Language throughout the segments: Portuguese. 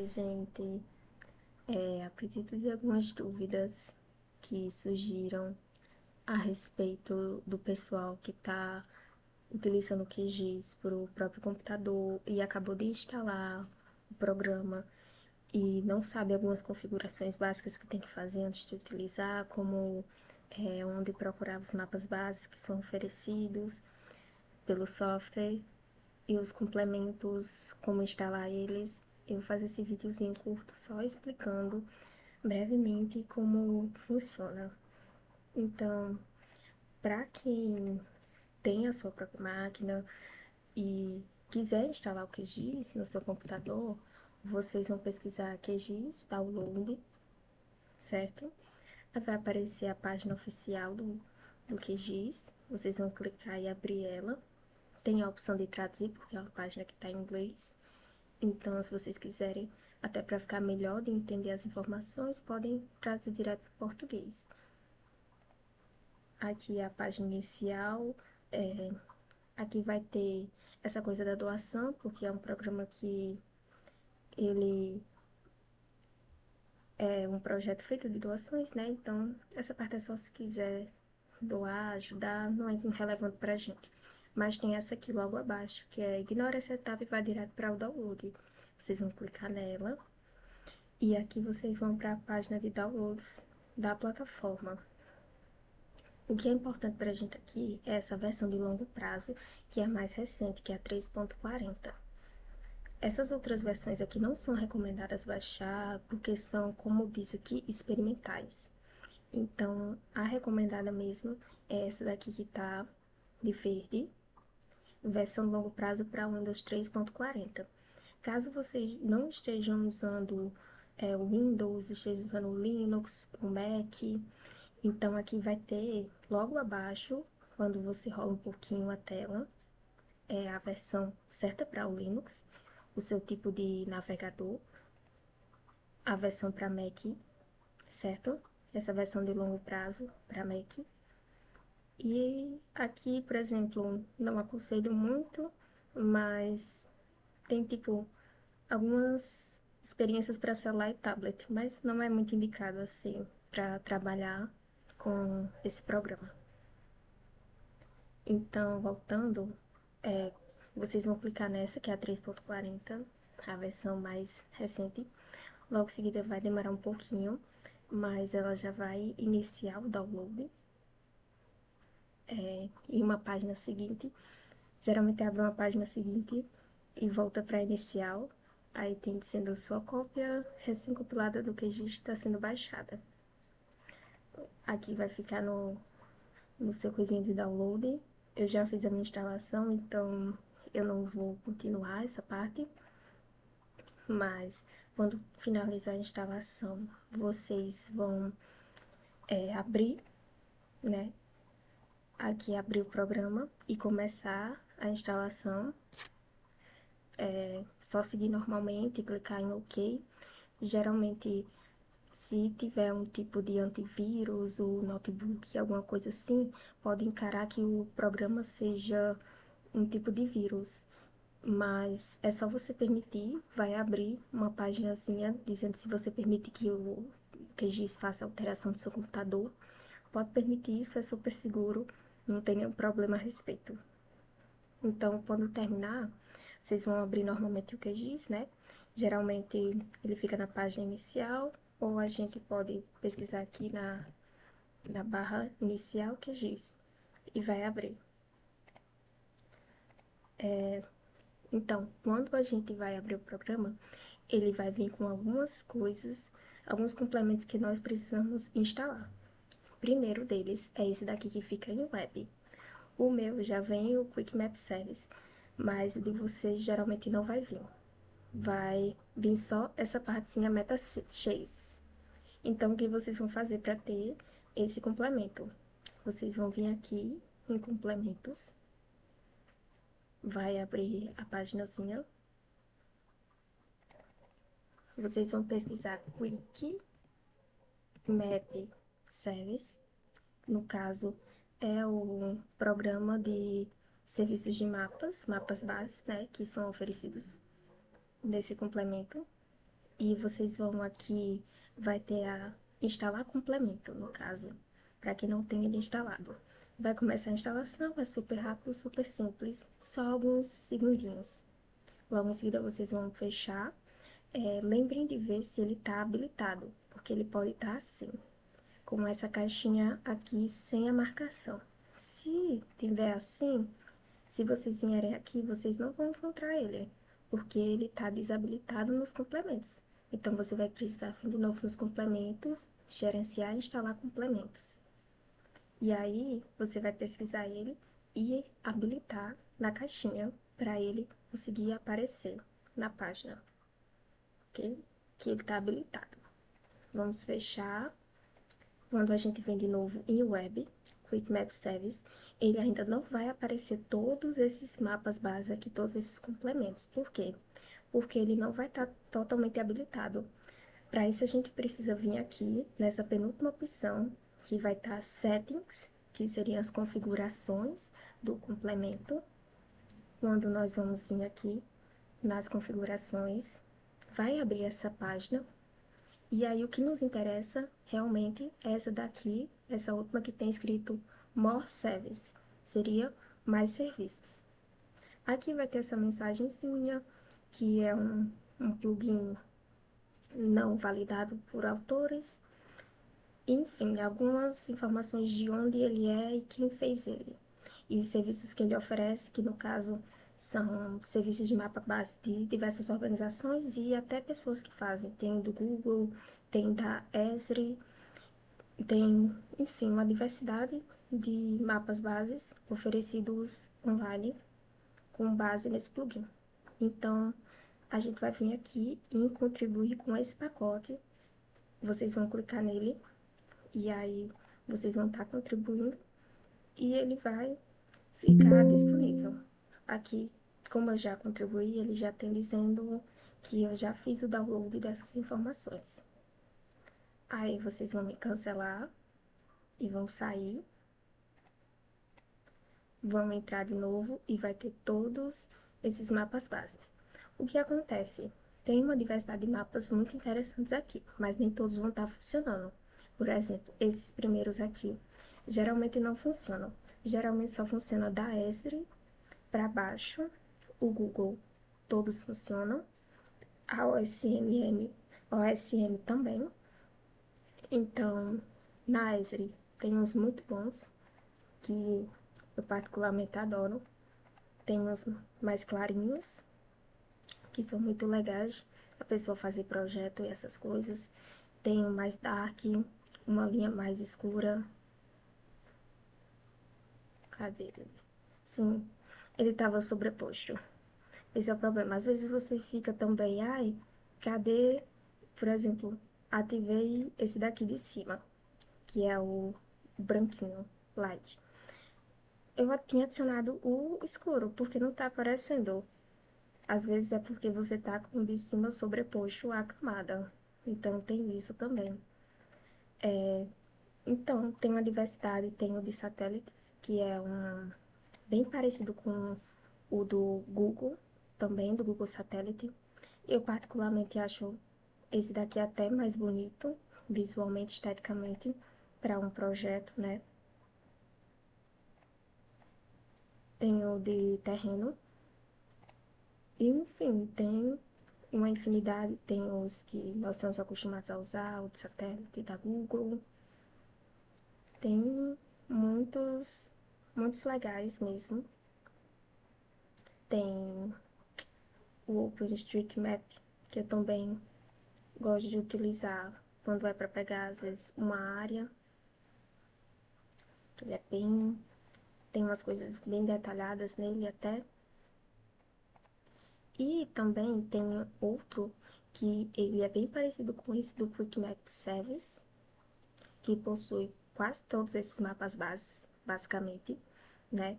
Oi, gente. A pedido de algumas dúvidas que surgiram a respeito do pessoal que está utilizando o QGIS para o próprio computador e acabou de instalar o programa e não sabe algumas configurações básicas que tem que fazer antes de utilizar, como onde procurar os mapas básicos que são oferecidos pelo software e os complementos, como instalar eles. Eu vou fazer esse videozinho curto só explicando brevemente como funciona. Então, para quem tem a sua própria máquina e quiser instalar o QGIS no seu computador, vocês vão pesquisar QGIS Download, certo? Vai aparecer a página oficial do QGIS, vocês vão clicar e abrir ela. Tem a opção de traduzir, porque é uma página que está em inglês. Então, se vocês quiserem, até para ficar melhor de entender as informações, podem traduzir direto para o português. Aqui é a página inicial, aqui vai ter essa coisa da doação, porque é um programa que ele é um projeto feito de doações, né? Então, essa parte é só se quiser doar, ajudar, não é relevante para a gente. Mas tem essa aqui logo abaixo, que é ignora essa etapa e vai direto para o download. Vocês vão clicar nela e aqui vocês vão para a página de downloads da plataforma. O que é importante para a gente aqui é essa versão de longo prazo, que é a mais recente, que é a 3.40. Essas outras versões aqui não são recomendadas baixar, porque são, como diz aqui, experimentais. Então, a recomendada mesmo é essa daqui que tá de verde, versão de longo prazo para Windows 3.40. Caso vocês não estejam usando o Windows, estejam usando o Linux, o Mac, então aqui vai ter logo abaixo, quando você rola um pouquinho a tela, é a versão certa para o Linux, o seu tipo de navegador, a versão para Mac, certo? Essa versão de longo prazo para Mac. E aqui, por exemplo, não aconselho muito, mas tem tipo algumas experiências para celular e tablet, mas não é muito indicado assim para trabalhar com esse programa. Então, voltando, vocês vão clicar nessa, que é a 3.40, a versão mais recente. Logo em seguida vai demorar um pouquinho, mas ela já vai iniciar o download. E uma página seguinte, geralmente abre uma página seguinte e volta para a inicial. Aí tem dizendo sua cópia recém-compilada do QGIS está sendo baixada. Aqui vai ficar no seu coisinho de download. Eu já fiz a minha instalação, então eu não vou continuar essa parte. Mas quando finalizar a instalação, vocês vão abrir, né? Aqui abrir o programa e começar a instalação. Só seguir normalmente, clicar em OK. Geralmente, se tiver um tipo de antivírus, o notebook, alguma coisa assim, pode encarar que o programa seja um tipo de vírus. Mas é só você permitir, vai abrir uma paginazinha dizendo se você permite que o QGIS faça alteração do seu computador. Pode permitir isso, é super seguro, não tem nenhum problema a respeito. Então, quando terminar, vocês vão abrir normalmente o QGIS, né? Geralmente ele fica na página inicial, ou a gente pode pesquisar aqui na barra inicial QGIS e vai abrir. Então, quando a gente vai abrir o programa, ele vai vir com algumas coisas, alguns complementos que nós precisamos instalar. O primeiro deles é esse daqui que fica em web. O meu já vem o Quick Map Service, mas o de vocês geralmente não vai vir. Vai vir só essa partezinha MetaChase. Então, o que vocês vão fazer para ter esse complemento? Vocês vão vir aqui em complementos, vai abrir a paginazinha, vocês vão pesquisar Quick Map Service, no caso é o programa de serviços de mapas, mapas básicos, né, que são oferecidos nesse complemento. e vocês vão aqui, vai ter a instalar complemento, no caso, para quem não tem ele instalado. Vai começar a instalação, é super rápido, super simples, só alguns segundinhos. Logo em seguida vocês vão fechar. Lembrem de ver se ele está habilitado, porque ele pode estar assim, com essa caixinha aqui sem a marcação. Se tiver assim, se vocês vierem aqui, vocês não vão encontrar ele, porque ele está desabilitado nos complementos. Então, você vai precisar vir de novo nos complementos, gerenciar e instalar complementos. E aí, você vai pesquisar ele e habilitar na caixinha para ele conseguir aparecer na página, ok? Que ele está habilitado. Vamos fechar. Quando a gente vem de novo em Web, Quick Map Service, ele ainda não vai aparecer todos esses mapas base aqui, todos esses complementos. Por quê? Porque ele não vai estar totalmente habilitado. Para isso, a gente precisa vir aqui nessa penúltima opção, que vai estar Settings, que seriam as configurações do complemento. Quando nós vamos vir aqui nas configurações, vai abrir essa página. E aí, o que nos interessa realmente é essa daqui, essa última que tem escrito More Service, seria mais serviços. Aqui vai ter essa mensagenzinha, que é um plugin não validado por autores. Enfim, algumas informações de onde ele é e quem fez ele. E os serviços que ele oferece, que no caso são serviços de mapa base de diversas organizações e até pessoas que fazem. Tem do Google, tem da Esri, tem, enfim, uma diversidade de mapas bases oferecidos online com base nesse plugin. Então, a gente vai vir aqui e contribuir com esse pacote. Vocês vão clicar nele e aí vocês vão estar contribuindo e ele vai ficar disponível. Aqui, como eu já contribuí, ele já tem dizendo que eu já fiz o download dessas informações. Aí vocês vão me cancelar e vão sair, vão entrar de novo e vai ter todos esses mapas bases. O que acontece? Tem uma diversidade de mapas muito interessantes aqui, mas nem todos vão estar funcionando. Por exemplo, esses primeiros aqui geralmente não funcionam. Geralmente só funciona da Esri para baixo, o Google todos funcionam, a OSM também. Então, na Esri tem uns muito bons que eu particularmente adoro. Tem uns mais clarinhos, que são muito legais, a pessoa fazer projeto e essas coisas. Tem o mais dark, uma linha mais escura. Cadê ele? Sim, ele estava sobreposto. Esse é o problema. Às vezes você fica também, ai, cadê, por exemplo, ativei esse daqui de cima, que é o branquinho, light. Eu tinha adicionado o escuro, porque não tá aparecendo. Às vezes é porque você tá com o de cima sobreposto à camada. Então tem isso também. Então, tem uma diversidade, tem o de satélites, que é bem parecido com o do Google, também do Google Satélite. Eu particularmente acho esse daqui até mais bonito, visualmente, esteticamente, para um projeto, né? Tem o de terreno. E, enfim, tem uma infinidade. Tem os que nós estamos acostumados a usar, o de satélite da Google. Tem muitos, muitos legais mesmo. Tem o OpenStreetMap, que eu também gosto de utilizar quando é para pegar, às vezes, uma área. Ele é bem... tem umas coisas bem detalhadas nele até. E também tem outro que ele é bem parecido com esse do Quick Map Service, que possui quase todos esses mapas bases, basicamente, né?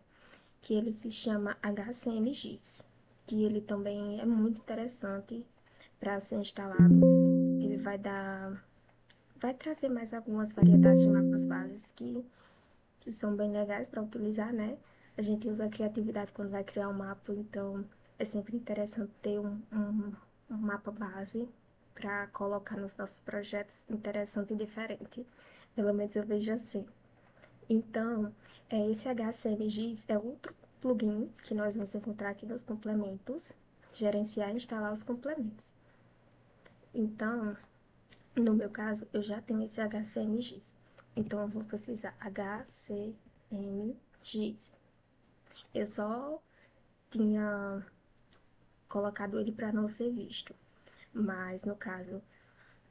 Que ele se chama HCMGs, que ele também é muito interessante para ser instalado. Ele vai trazer mais algumas variedades de mapas bases que são bem legais para utilizar, né? A gente usa a criatividade quando vai criar um mapa, então é sempre interessante ter um mapa base. para colocar nos nossos projetos interessante e diferente. Pelo menos eu vejo assim. Então, esse HCMGIS é outro plugin que nós vamos encontrar aqui nos complementos, gerenciar e instalar os complementos. Então, no meu caso, eu já tenho esse HCMGIS. Então, eu vou precisar HCMGIS. Eu só tinha colocado ele para não ser visto. Mas, no caso,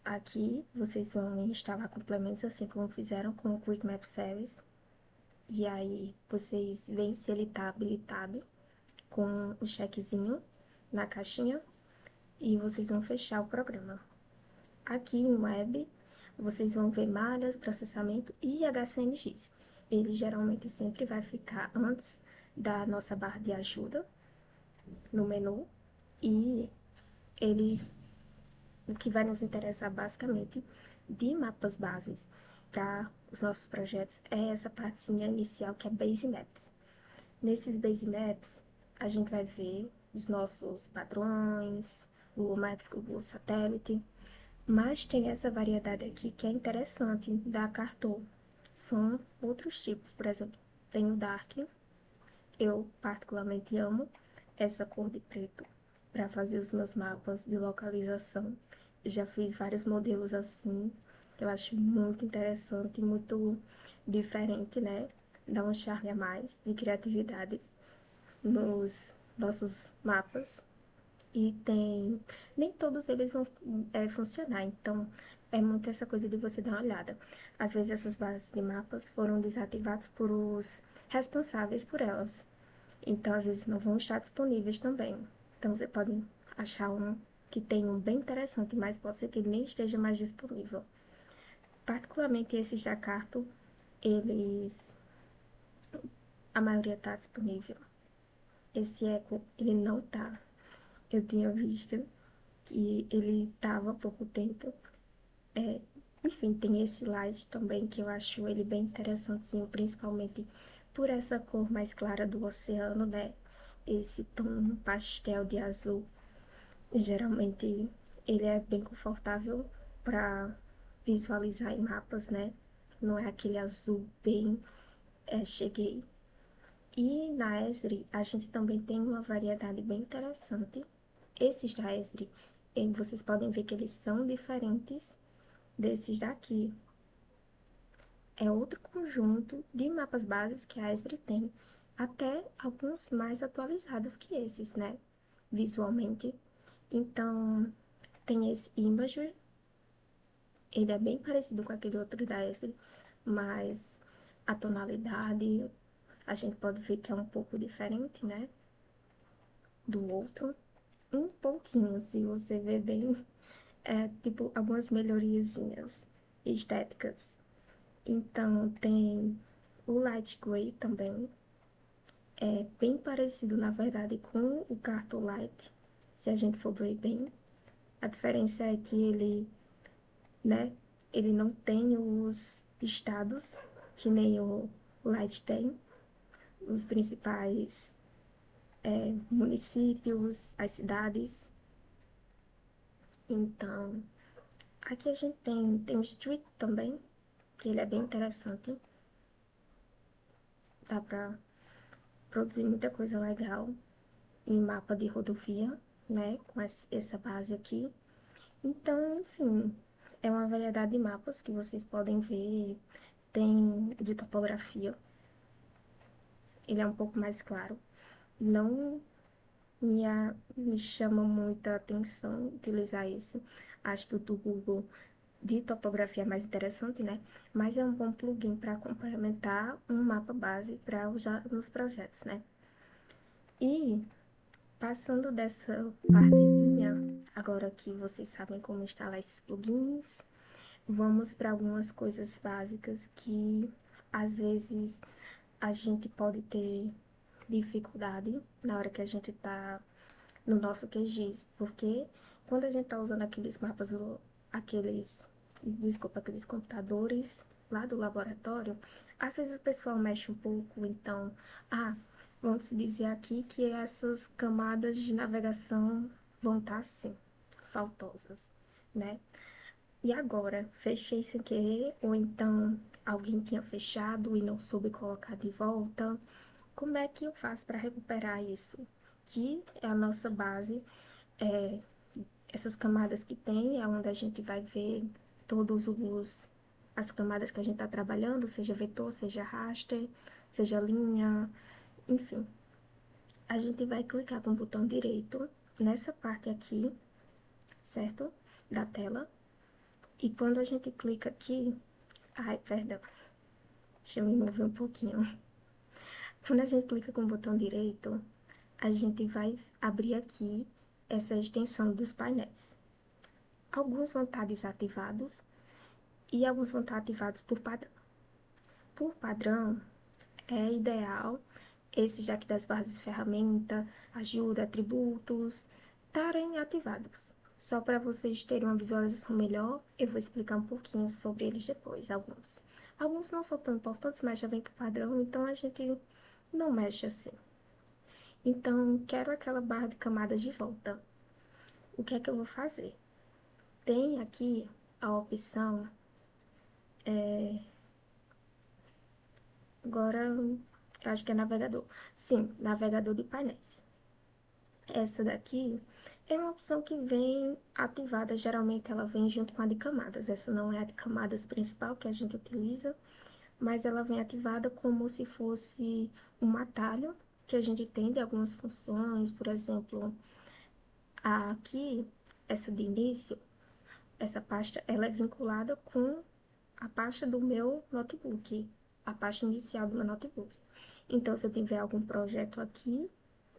aqui vocês vão instalar complementos assim como fizeram com o Quick Map Service. E aí, vocês veem se ele está habilitado com o checkzinho na caixinha e vocês vão fechar o programa. Aqui em Web, vocês vão ver malhas, processamento e HCMX. Ele geralmente sempre vai ficar antes da nossa barra de ajuda no menu e ele, o que vai nos interessar basicamente de mapas bases para os nossos projetos é essa partezinha inicial que é Base Maps. Nesses Base Maps, a gente vai ver os nossos padrões, Google Maps, Google Satélite, mas tem essa variedade aqui que é interessante da Cartoon. São outros tipos, por exemplo, tem o Dark, eu particularmente amo essa cor de preto para fazer os meus mapas de localização. Já fiz vários modelos assim, eu acho muito interessante, muito diferente, né? Dá um charme a mais de criatividade nos nossos mapas. E tem. Nem todos eles vão funcionar, então é muito essa coisa de você dar uma olhada. Às vezes essas bases de mapas foram desativadas por os responsáveis por elas, então às vezes não vão estar disponíveis também. Então você pode achar um que tem um bem interessante, mas pode ser que ele nem esteja mais disponível. Particularmente esses da Carto, eles. A maioria está disponível. Esse Eco, ele não tá. Eu tinha visto que ele estava há pouco tempo. É, enfim, tem esse light também que eu acho ele bem interessantezinho, principalmente por essa cor mais clara do oceano, né? Esse tom pastel de azul. Geralmente ele é bem confortável para visualizar em mapas, né? Não é aquele azul bem cheguei. E na Esri a gente também tem uma variedade bem interessante. Esses da Esri, vocês podem ver que eles são diferentes desses daqui. É outro conjunto de mapas bases que a Esri tem, até alguns mais atualizados que esses, né? Visualmente. Então, tem esse Imagery, ele é bem parecido com aquele outro da Esri, mas a tonalidade a gente pode ver que é um pouco diferente, né? Do outro. Um pouquinho, se você ver bem, tipo algumas melhoriazinhas estéticas. Então tem o Light Gray também, é bem parecido na verdade com o Cartoon Light, se a gente for ver bem. A diferença é que ele, né, ele não tem os estados que nem o Light tem, os principais municípios, as cidades. Então, aqui a gente tem o Street também, que ele é bem interessante. Dá pra produzir muita coisa legal em mapa de rodovia, né? Com essa base aqui. Então, enfim, é uma variedade de mapas que vocês podem ver. Tem de topografia. Ele é um pouco mais claro. Não me chama muita atenção utilizar esse. Acho que o do Google de topografia é mais interessante, né? Mas é um bom plugin para complementar um mapa base para usar nos projetos, né? E passando dessa partezinha, agora que vocês sabem como instalar esses plugins, vamos para algumas coisas básicas que às vezes a gente pode ter dificuldade na hora que a gente está no nosso QGIS, porque quando a gente está usando aqueles mapas, aqueles computadores lá do laboratório, às vezes o pessoal mexe um pouco, então, vamos dizer aqui que essas camadas de navegação vão estar assim, faltosas. né? E agora, fechei sem querer, ou então alguém tinha fechado e não soube colocar de volta. Como é que eu faço para recuperar isso? Que é a nossa base, é, essas camadas que tem, é onde a gente vai ver todos os as camadas que a gente está trabalhando, seja vetor, seja raster, seja linha, enfim. A gente vai clicar com o botão direito nessa parte aqui, certo? Da tela. E quando a gente clica aqui, ai, perdão, deixa eu me mover um pouquinho. Quando a gente clica com o botão direito, a gente vai abrir aqui essa extensão dos painéis. Alguns vão estar desativados e alguns vão estar ativados por padrão. Por padrão, é ideal esses aqui das barras de ferramenta, ajuda, atributos, estarem ativados. Só para vocês terem uma visualização melhor, eu vou explicar um pouquinho sobre eles depois, alguns. Alguns não são tão importantes, mas já vem por padrão, então a gente não mexe assim. Então, quero aquela barra de camadas de volta. O que é que eu vou fazer? Tem aqui a opção, agora eu acho que é navegador. Sim, navegador de painéis. Essa daqui é uma opção que vem ativada, geralmente ela vem junto com a de camadas. Essa não é a de camadas principal que a gente utiliza, mas ela vem ativada como se fosse um atalho que a gente tem de algumas funções, por exemplo, aqui, essa de início, essa pasta, ela é vinculada com a pasta do meu notebook, a pasta inicial do meu notebook. Então, se eu tiver algum projeto aqui,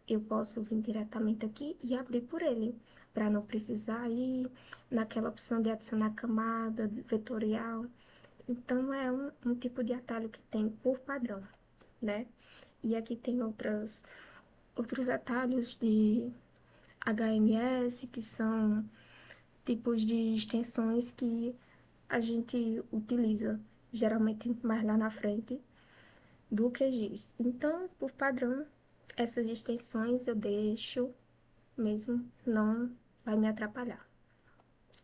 eu posso vir diretamente aqui e abrir por ele, para não precisar ir naquela opção de adicionar camada vetorial. Então, é um tipo de atalho que tem por padrão, né? E aqui tem outros atalhos de HMS, que são tipos de extensões que a gente utiliza geralmente mais lá na frente do QGIS. Então, por padrão, essas extensões eu deixo mesmo, não vai me atrapalhar.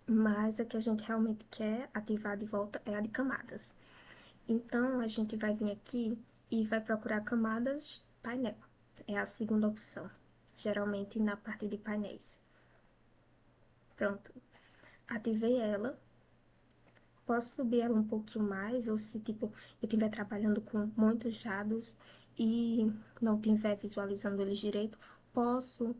Mas a que a gente realmente quer ativar de volta é a de camadas. Então, a gente vai vir aqui e vai procurar camadas painel. É a segunda opção, geralmente na parte de painéis. Pronto, ativei ela. Posso subir ela um pouquinho mais, ou se tipo eu estiver trabalhando com muitos dados e não estiver visualizando eles direito, posso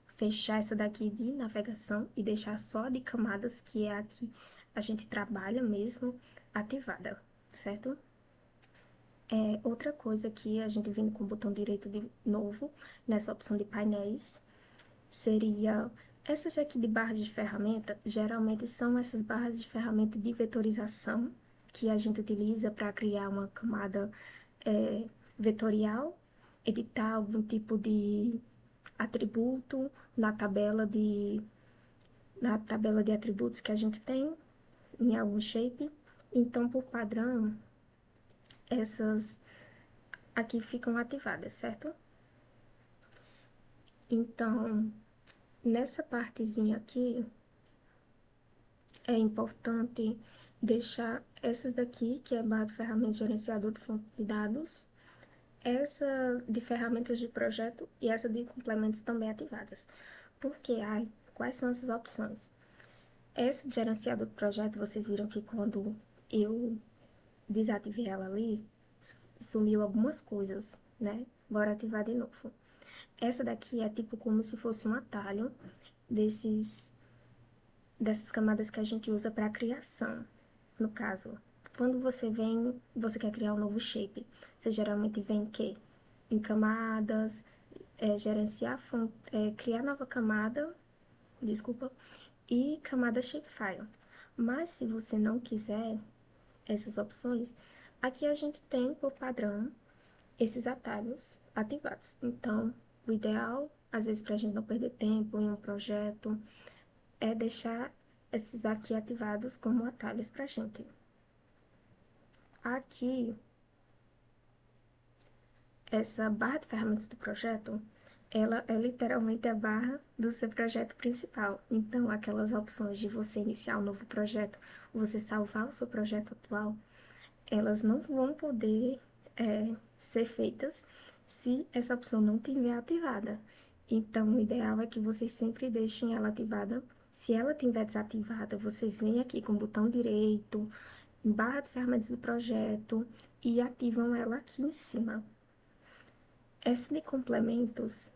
fechar essa daqui de navegação e deixar só de camadas, que é a que a gente trabalha mesmo, ativada, certo? Outra coisa que a gente vindo com o botão direito de novo, nessa opção de painéis, seria essas aqui de barras de ferramenta, geralmente são essas barras de ferramenta de vetorização que a gente utiliza para criar uma camada vetorial, editar algum tipo de atributo na tabela de atributos que a gente tem em algum shape. Então, por padrão, essas aqui ficam ativadas, certo? Então, nessa partezinha aqui, é importante deixar essas daqui, que é a barra de ferramentas gerenciador de fonte de dados, essa de ferramentas de projeto e essa de complementos também ativadas. Porque, quais são essas opções? Essa de gerenciador de projeto, vocês viram que quando eu desativei ela ali, sumiu algumas coisas, né? Bora ativar de novo. Essa daqui é tipo como se fosse um atalho dessas camadas que a gente usa para criação. No caso, quando você quer criar um novo shape, você geralmente vem que em camadas, gerenciar, criar nova camada, desculpa, e camada shapefile. Mas se você não quiser essas opções, aqui a gente tem por padrão esses atalhos ativados. Então, o ideal, às vezes, para a gente não perder tempo em um projeto, é deixar esses aqui ativados como atalhos para a gente. Aqui, essa barra de ferramentas do projeto, ela é literalmente a barra do seu projeto principal. Então, aquelas opções de você iniciar um novo projeto, você salvar o seu projeto atual, elas não vão poder ser feitas se essa opção não estiver ativada. Então, o ideal é que vocês sempre deixem ela ativada. Se ela estiver desativada, vocês vêm aqui com o botão direito, em barra de ferramentas do projeto e ativam ela aqui em cima. Essa de complementos,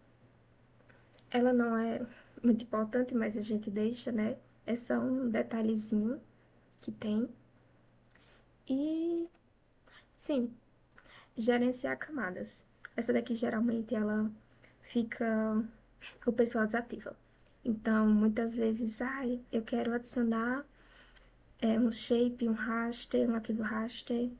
ela não é muito importante, mas a gente deixa, né? É só um detalhezinho que tem. E, sim, gerenciar camadas. Essa daqui, geralmente, ela fica... O pessoal desativa. Então, muitas vezes, ai, eu quero adicionar um shape, um raster, um arquivo raster.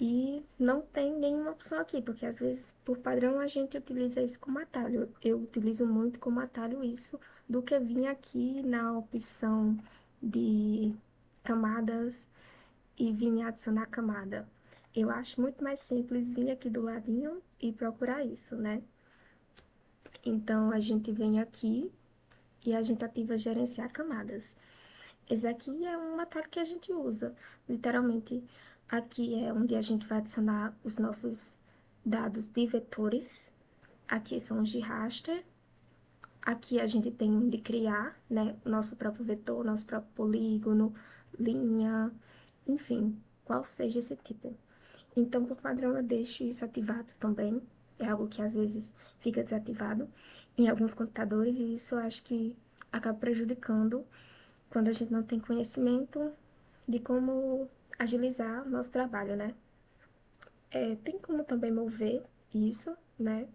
E não tem nenhuma opção aqui, porque às vezes, por padrão, a gente utiliza isso como atalho. Eu utilizo muito como atalho isso do que vir aqui na opção de camadas e vir adicionar camada. Eu acho muito mais simples vir aqui do ladinho e procurar isso, né? Então, a gente vem aqui e a gente ativa gerenciar camadas. Esse aqui é um atalho que a gente usa. Literalmente, aqui é onde a gente vai adicionar os nossos dados de vetores. Aqui são os de raster. Aqui a gente tem um de criar, né? Nosso próprio vetor, nosso próprio polígono, linha, enfim, qual seja esse tipo. Então, por padrão, eu deixo isso ativado também. É algo que às vezes fica desativado em alguns computadores e isso eu acho que acaba prejudicando quando a gente não tem conhecimento de como agilizar o nosso trabalho, né? Tem como também mover isso, né?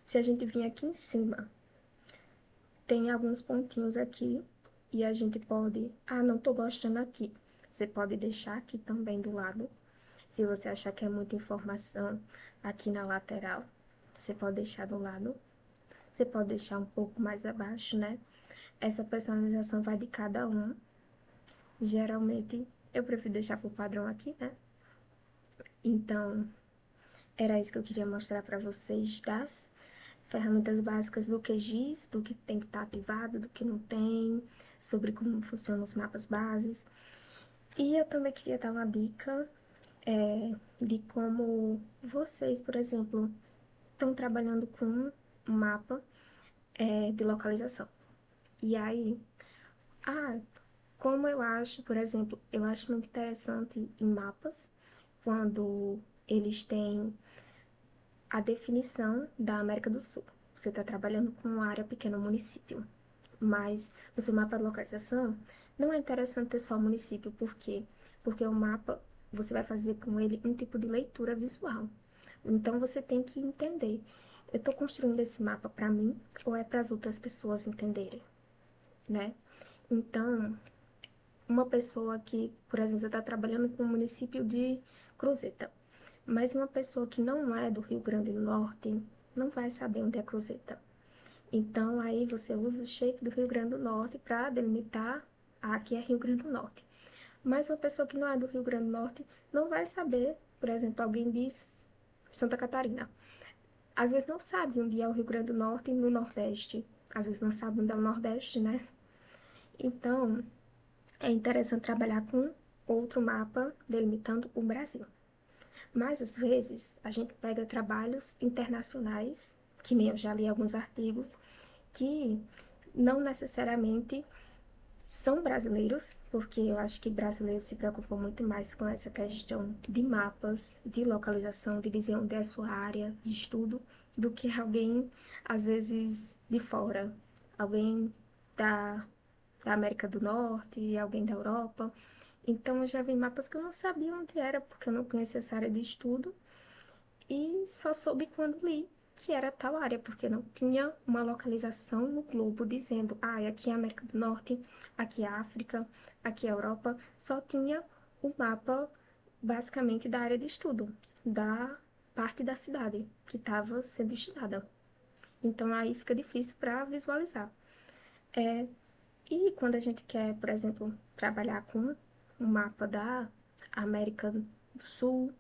Se a gente vir aqui em cima, tem alguns pontinhos aqui e a gente pode... Ah, não tô gostando aqui. Você pode deixar aqui também do lado. Se você achar que é muita informação aqui na lateral, você pode deixar do lado. Você pode deixar um pouco mais abaixo, né? Essa personalização vai de cada um. Geralmente, eu prefiro deixar por padrão aqui, né? Então, era isso que eu queria mostrar para vocês das ferramentas básicas do QGIS, do que tem que estar ativado, do que não tem, sobre como funcionam os mapas bases. E eu também queria dar uma dica de como vocês, por exemplo, estão trabalhando com um mapa de localização. E aí, ah, como eu acho, por exemplo, eu acho muito interessante em mapas, quando eles têm a definição da América do Sul. Você está trabalhando com uma área pequena, um município. Mas no seu mapa de localização, não é interessante ter só o município. Por quê? Porque o mapa, você vai fazer com ele um tipo de leitura visual. Então, você tem que entender. Eu estou construindo esse mapa para mim ou é para as outras pessoas entenderem, né? Então, uma pessoa que, por exemplo, você está trabalhando com o município de Cruzeta, mas uma pessoa que não é do Rio Grande do Norte não vai saber onde é Cruzeta. Então, aí você usa o shape do Rio Grande do Norte para delimitar aqui é Rio Grande do Norte. Mas uma pessoa que não é do Rio Grande do Norte não vai saber, por exemplo, alguém diz Santa Catarina. Às vezes não sabe onde é o Rio Grande do Norte e no Nordeste. Às vezes não sabe onde é o Nordeste, né? Então, é interessante trabalhar com outro mapa delimitando o Brasil. Mas, às vezes, a gente pega trabalhos internacionais, que nem eu já li alguns artigos, que não necessariamente são brasileiros, porque eu acho que brasileiros se preocupam muito mais com essa questão de mapas, de localização, de dizer onde é a sua área de estudo, do que alguém, às vezes, de fora. Alguém da, da América do Norte, alguém da Europa. Então, eu já vi mapas que eu não sabia onde era, porque eu não conhecia essa área de estudo, e só soube quando li que era tal área, porque não tinha uma localização no globo dizendo, aqui é a América do Norte, aqui é a África, aqui é a Europa, só tinha o mapa basicamente da área de estudo, da parte da cidade que estava sendo estudada. Então aí fica difícil para visualizar. E quando a gente quer, por exemplo, trabalhar com um mapa da América do Sul,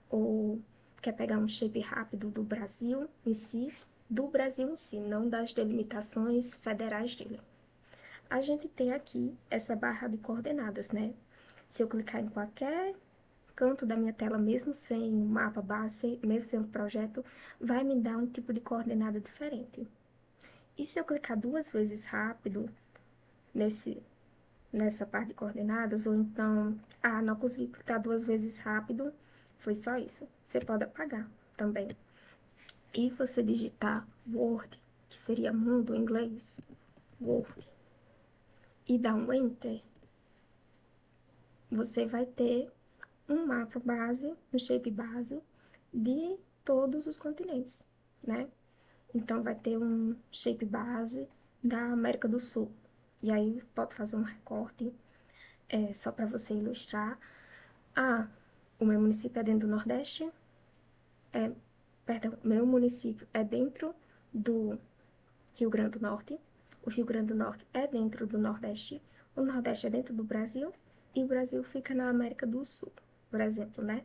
ou quer pegar um shape rápido do Brasil em si, do Brasil em si, não das delimitações federais dele. A gente tem aqui essa barra de coordenadas, né? Se eu clicar em qualquer canto da minha tela, mesmo sem um mapa base, mesmo sem um projeto, vai me dar um tipo de coordenada diferente. E se eu clicar duas vezes rápido nessa parte de coordenadas, ou então, não consegui clicar duas vezes rápido, foi só isso. Você pode apagar também. E você digitar Word, que seria mundo em inglês, Word, e dar um Enter, você vai ter um mapa base, um shape base de todos os continentes, né? Então, vai ter um shape base da América do Sul. E aí, pode fazer um recorte só para você ilustrar. O meu município é dentro do Nordeste. Perdão, meu município é dentro do Rio Grande do Norte. O Rio Grande do Norte é dentro do Nordeste. O Nordeste é dentro do Brasil. E o Brasil fica na América do Sul, por exemplo, né?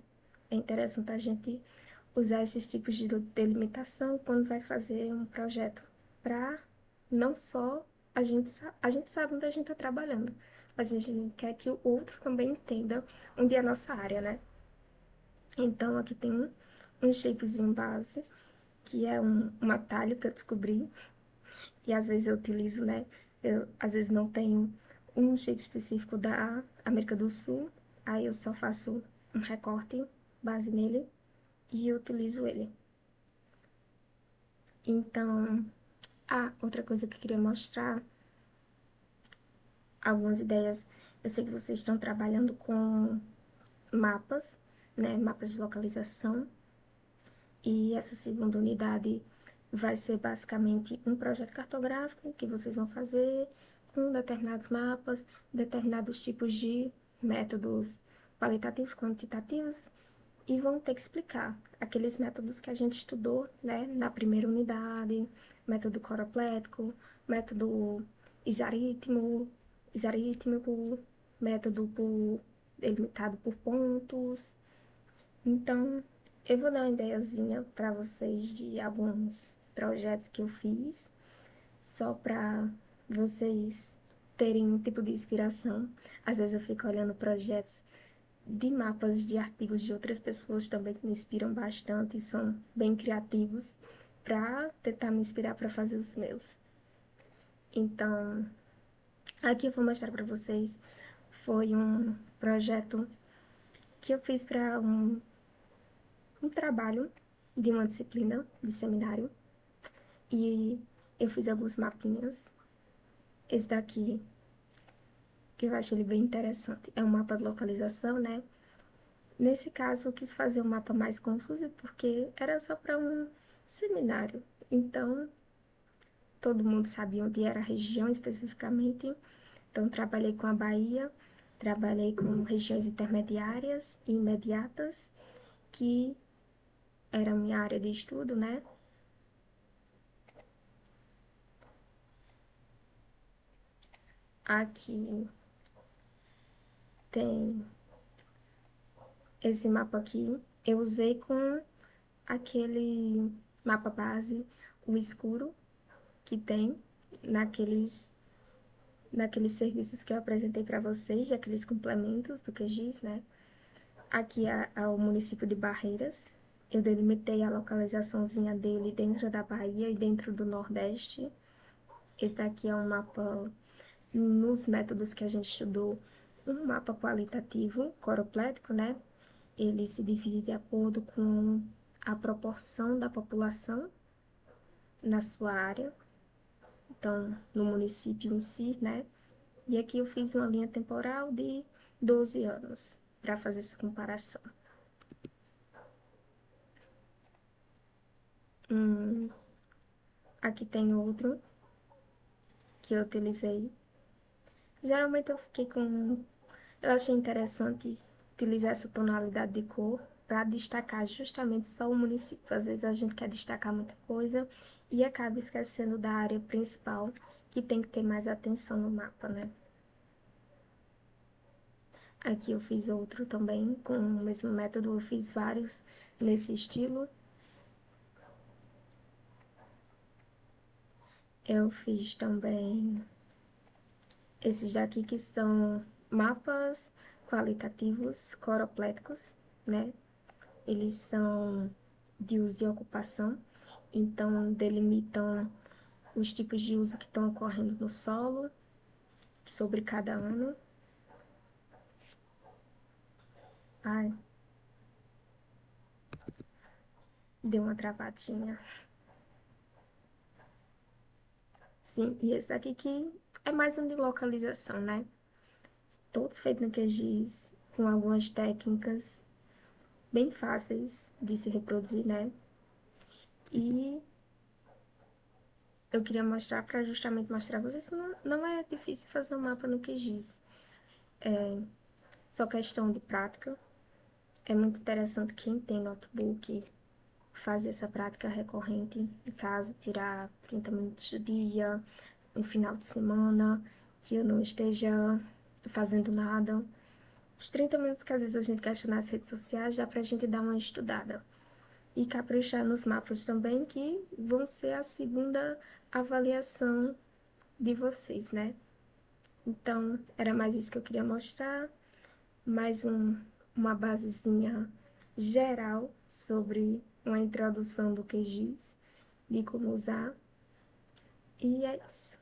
É interessante a gente usar esses tipos de delimitação quando vai fazer um projeto para não só a gente sabe onde a gente está trabalhando, mas a gente quer que o outro também entenda onde é a nossa área, né? Então, aqui tem um shapezinho base, que é um atalho que eu descobri, e às vezes eu utilizo, né? Eu, às vezes, não tenho um shape específico da América do Sul, aí eu só faço um recorte base nele e eu utilizo ele. Então, outra coisa que eu queria mostrar, algumas ideias. Eu sei que vocês estão trabalhando com mapas, né? Mapas de localização. E essa segunda unidade vai ser basicamente um projeto cartográfico que vocês vão fazer com determinados mapas, determinados tipos de métodos qualitativos, quantitativos, e vão ter que explicar aqueles métodos que a gente estudou, né, na primeira unidade, método coroplético, método isarítmico, método delimitado por pontos, então, eu vou dar uma ideiazinha para vocês de alguns projetos que eu fiz, só para vocês terem um tipo de inspiração. Às vezes eu fico olhando projetos de mapas de artigos de outras pessoas também que me inspiram bastante e são bem criativos para tentar me inspirar para fazer os meus. Então, aqui eu vou mostrar para vocês foi um projeto que eu fiz para um trabalho de uma disciplina de seminário e eu fiz alguns mapinhas. Esse daqui, que eu acho ele bem interessante, é um mapa de localização, né? Nesse caso, eu quis fazer um mapa mais confuso porque era só para um seminário. Então, todo mundo sabia onde era a região especificamente. Então, trabalhei com a Bahia, trabalhei com regiões intermediárias e imediatas, que era a minha área de estudo, né? Aqui tem esse mapa aqui. Eu usei com aquele mapa base, o escuro, que tem naqueles serviços que eu apresentei para vocês, aqueles complementos do QGIS, né? Aqui é o município de Barreiras. Eu delimitei a localizaçãozinha dele dentro da Bahia e dentro do Nordeste. Esse daqui é um mapa, nos métodos que a gente estudou, um mapa qualitativo, coroplético, né? Ele se divide de acordo com a proporção da população na sua área, então no município em si, né? E aqui eu fiz uma linha temporal de 12 anos para fazer essa comparação. Aqui tem outro que eu utilizei. Geralmente eu fiquei com. Eu achei interessante utilizar essa tonalidade de cor para destacar justamente só o município. Às vezes a gente quer destacar muita coisa e acaba esquecendo da área principal, que tem que ter mais atenção no mapa, né? Aqui eu fiz outro também com o mesmo método, eu fiz vários nesse estilo. Eu fiz também esses daqui que são mapas qualitativos coropléticos, né? Eles são de uso e ocupação, então delimitam os tipos de uso que estão ocorrendo no solo sobre cada ano. Ai, deu uma travadinha. Sim, e esse daqui que é mais um de localização, né? Todos feitos no QGIS, com algumas técnicas bem fáceis de se reproduzir, né? E eu queria mostrar para justamente mostrar a vocês que não é difícil fazer um mapa no QGIS. É só questão de prática. É muito interessante quem tem notebook fazer essa prática recorrente em casa, tirar 30 minutos do dia, um final de semana, que eu não esteja fazendo nada. Os 30 minutos que às vezes a gente gasta nas redes sociais dá pra gente dar uma estudada. E caprichar nos mapas também, que vão ser a segunda avaliação de vocês, né? Então, era mais isso que eu queria mostrar. Mais uma basezinha geral sobre uma introdução do QGIS, de como usar. E é isso.